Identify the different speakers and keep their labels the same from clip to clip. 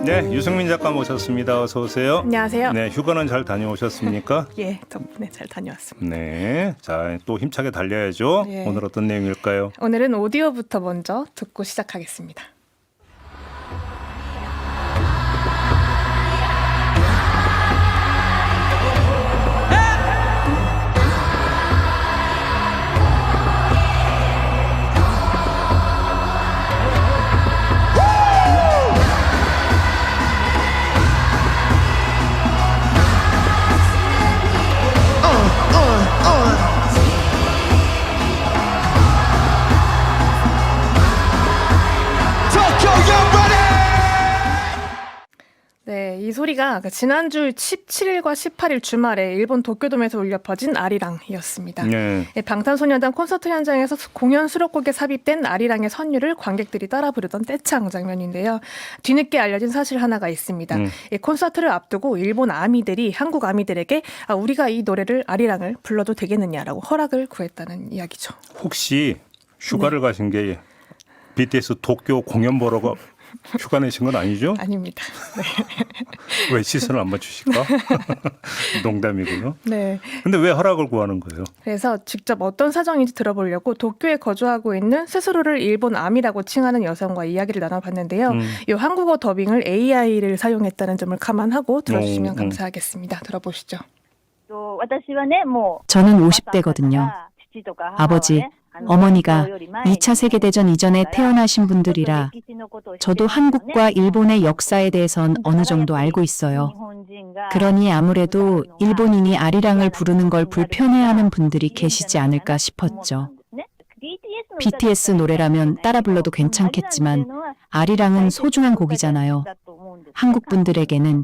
Speaker 1: 네, 유승민 작가 모셨습니다. 어서 오세요.
Speaker 2: 안녕하세요.
Speaker 1: 네, 휴가는 잘 다녀오셨습니까?
Speaker 2: 예, 덕분에 잘 다녀왔습니다.
Speaker 1: 네, 자, 또 힘차게 달려야죠.
Speaker 2: 예.
Speaker 1: 오늘 어떤 내용일까요?
Speaker 2: 오늘은 오디오부터 먼저 듣고 시작하겠습니다. 네, 이 소리가 지난주 17일과 18일 주말에 일본 도쿄돔에서 울려 퍼진 아리랑이었습니다.
Speaker 1: 네.
Speaker 2: 방탄소년단 콘서트 현장에서 공연 수록곡에 삽입된 아리랑의 선율을 관객들이 따라 부르던 떼창 장면인데요. 뒤늦게 알려진 사실 하나가 있습니다. 이 콘서트를 앞두고 일본 아미들이 한국 아미들에게 우리가 이 노래를 아리랑을 불러도 되겠느냐라고 허락을 구했다는 이야기죠.
Speaker 1: 혹시 휴가를 가신 게 BTS 도쿄 공연 보러 휴가 내신 건 아니죠?
Speaker 2: 아닙니다. 네.
Speaker 1: 왜 시선을 안 맞추실까? 농담이고요.
Speaker 2: 네.
Speaker 1: 근데 왜 허락을 구하는 거예요?
Speaker 2: 그래서 직접 어떤 사정인지 들어보려고 도쿄에 거주하고 있는 스스로를 일본 아미라고 칭하는 여성과 이야기를 나눠봤는데요. 이 한국어 더빙을 AI를 사용했다는 점을 감안하고 들어주시면 감사하겠습니다. 들어보시죠.
Speaker 3: 저는 50대거든요. 아버지, 어머니가 2차 세계대전 이전에 태어나신 분들이라 저도 한국과 일본의 역사에 대해선 어느 정도 알고 있어요. 그러니 아무래도 일본인이 아리랑을 부르는 걸 불편해하는 분들이 계시지 않을까 싶었죠. BTS 노래라면 따라 불러도 괜찮겠지만 아리랑은 소중한 곡이잖아요. 한국 분들에게는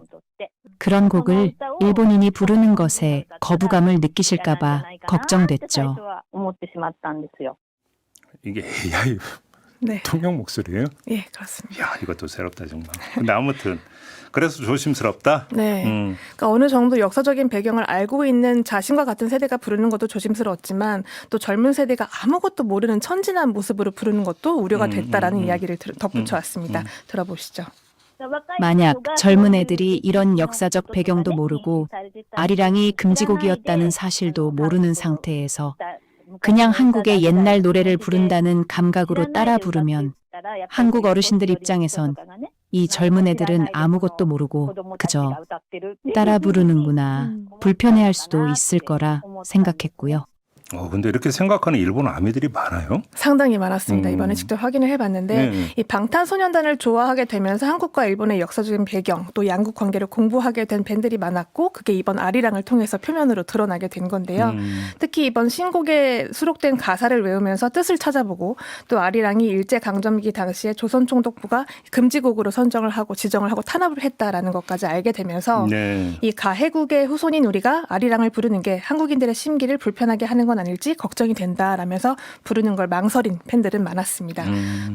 Speaker 3: 그런 곡을 일본인이 부르는 것에 거부감을 느끼실까봐 걱정됐죠.
Speaker 1: 이게 AI
Speaker 2: 네.
Speaker 1: 통역 목소리예요?
Speaker 2: 예, 그렇습니다.
Speaker 1: 야, 이것도 새롭다 정말. 근데 아무튼 그래서 조심스럽다.
Speaker 2: 네. 그러니까 어느 정도 역사적인 배경을 알고 있는 자신과 같은 세대가 부르는 것도 조심스러웠지만 또 젊은 세대가 아무것도 모르는 천진한 모습으로 부르는 것도 우려가 됐다라는 이야기를 덧붙여 왔습니다. 들어보시죠.
Speaker 3: 만약 젊은 애들이 이런 역사적 배경도 모르고 아리랑이 금지곡이었다는 사실도 모르는 상태에서 그냥 한국의 옛날 노래를 부른다는 감각으로 따라 부르면 한국 어르신들 입장에선 이 젊은 애들은 아무것도 모르고 그저 따라 부르는구나 불편해할 수도 있을 거라 생각했고요.
Speaker 1: 근데 이렇게 생각하는 일본 아미들이 많아요?
Speaker 2: 상당히 많았습니다. 이번에 직접 확인을 해봤는데 이 방탄소년단을 좋아하게 되면서 한국과 일본의 역사적인 배경 또 양국 관계를 공부하게 된 밴들이 많았고 그게 이번 아리랑을 통해서 표면으로 드러나게 된 건데요. 특히 이번 신곡에 수록된 가사를 외우면서 뜻을 찾아보고 또 아리랑이 일제강점기 당시에 조선총독부가 금지곡으로 선정을 하고 지정을 하고 탄압을 했다라는 것까지 알게 되면서 이 가해국의 후손인 우리가 아리랑을 부르는 게 한국인들의 심기를 불편하게 하는 건 아닐지 걱정이 된다라면서 부르는 걸 망설인 팬들은 많았습니다.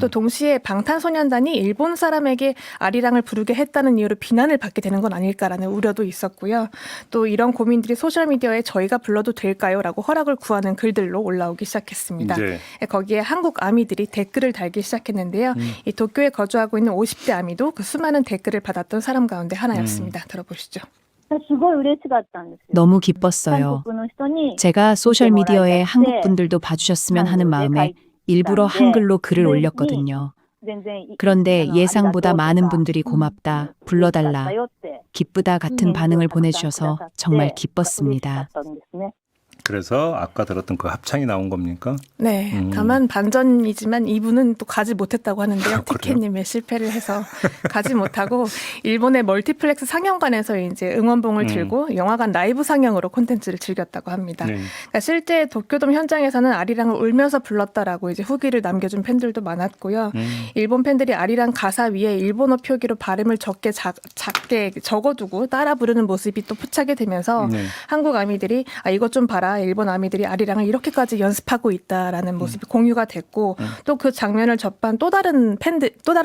Speaker 2: 또 동시에 방탄소년단이 일본 사람에게 아리랑을 부르게 했다는 이유로 비난을 받게 되는 건 아닐까라는 우려도 있었고요. 또 이런 고민들이 소셜미디어에 저희가 불러도 될까요? 라고 허락을 구하는 글들로 올라오기 시작했습니다.
Speaker 1: 네.
Speaker 2: 거기에 한국 아미들이 댓글을 달기 시작했는데요. 이 도쿄에 거주하고 있는 50대 아미도 그 수많은 댓글을 받았던 사람 가운데 하나였습니다. 들어보시죠.
Speaker 3: 너무 기뻤어요. 제가 소셜미디어에 한국 분들도 봐주셨으면 하는 마음에 일부러 한글로 글을 올렸거든요. 그런데 예상보다 많은 분들이 고맙다, 불러달라, 기쁘다 같은 반응을 보내주셔서 정말 기뻤습니다.
Speaker 1: 그래서 아까 들었던 그 합창이 나온 겁니까?
Speaker 2: 네. 다만 반전이지만 이분은 또 가지 못했다고 하는데요. 티켓님의 실패를 해서 가지 못하고 일본의 멀티플렉스 상영관에서 이제 응원봉을 들고 영화관 라이브 상영으로 콘텐츠를 즐겼다고 합니다. 그러니까 실제 도쿄돔 현장에서는 아리랑을 울면서 불렀다라고 이제 후기를 남겨준 팬들도 많았고요. 일본 팬들이 아리랑 가사 위에 일본어 표기로 발음을 작게 적어두고 따라 부르는 모습이 또 포착이 되면서 한국 아미들이 이것 좀 봐라. 나라의 일본 아미들이 아리랑을 이렇게까지 연습하고 있다라는 모습이 공유가 됐고 또 그 장면을 접한 또 다른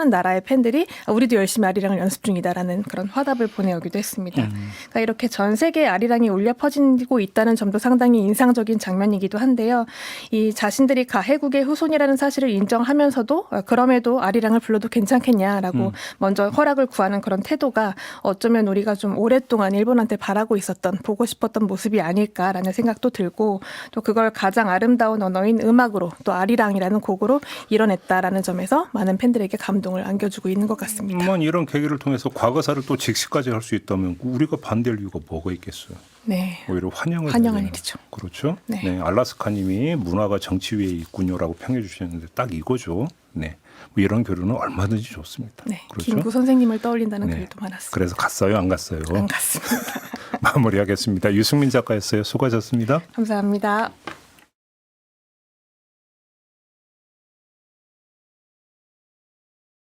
Speaker 2: 나라의 팬들이 우리도 열심히 아리랑을 연습 중이다라는 그런 화답을 보내오기도 했습니다. 그러니까 이렇게 전 세계에 아리랑이 울려 퍼지고 있다는 점도 상당히 인상적인 장면이기도 한데요. 이 자신들이 가해국의 후손이라는 사실을 인정하면서도 그럼에도 아리랑을 불러도 괜찮겠냐라고 먼저 허락을 구하는 그런 태도가 어쩌면 우리가 좀 오랫동안 일본한테 바라고 있었던 보고 싶었던 모습이 아닐까라는 생각도 들고 또 그걸 가장 아름다운 언어인 음악으로 또 아리랑이라는 곡으로 이뤄냈다라는 점에서 많은 팬들에게 감동을 안겨주고 있는 것 같습니다.
Speaker 1: 이런 계기를 통해서 과거사를 또 직시까지 할 수 있다면 우리가 반대할 이유가 뭐가 있겠어요?
Speaker 2: 네.
Speaker 1: 오히려 환영할
Speaker 2: 일이죠.
Speaker 1: 그렇죠.
Speaker 2: 네.
Speaker 1: 네, 알라스카님이 문화가 정치 위에 있군요라고 평해 주셨는데 딱 이거죠. 네, 뭐 이런 교류는 얼마든지 좋습니다.
Speaker 2: 네.
Speaker 1: 그렇죠?
Speaker 2: 김구 선생님을 떠올린다는
Speaker 1: 네.
Speaker 2: 글도 많았습니다.
Speaker 1: 그래서 갔어요, 안 갔어요?
Speaker 2: 안 갔습니다.
Speaker 1: 마무리하겠습니다. 유승민 작가였어요. 수고하셨습니다.
Speaker 2: 감사합니다.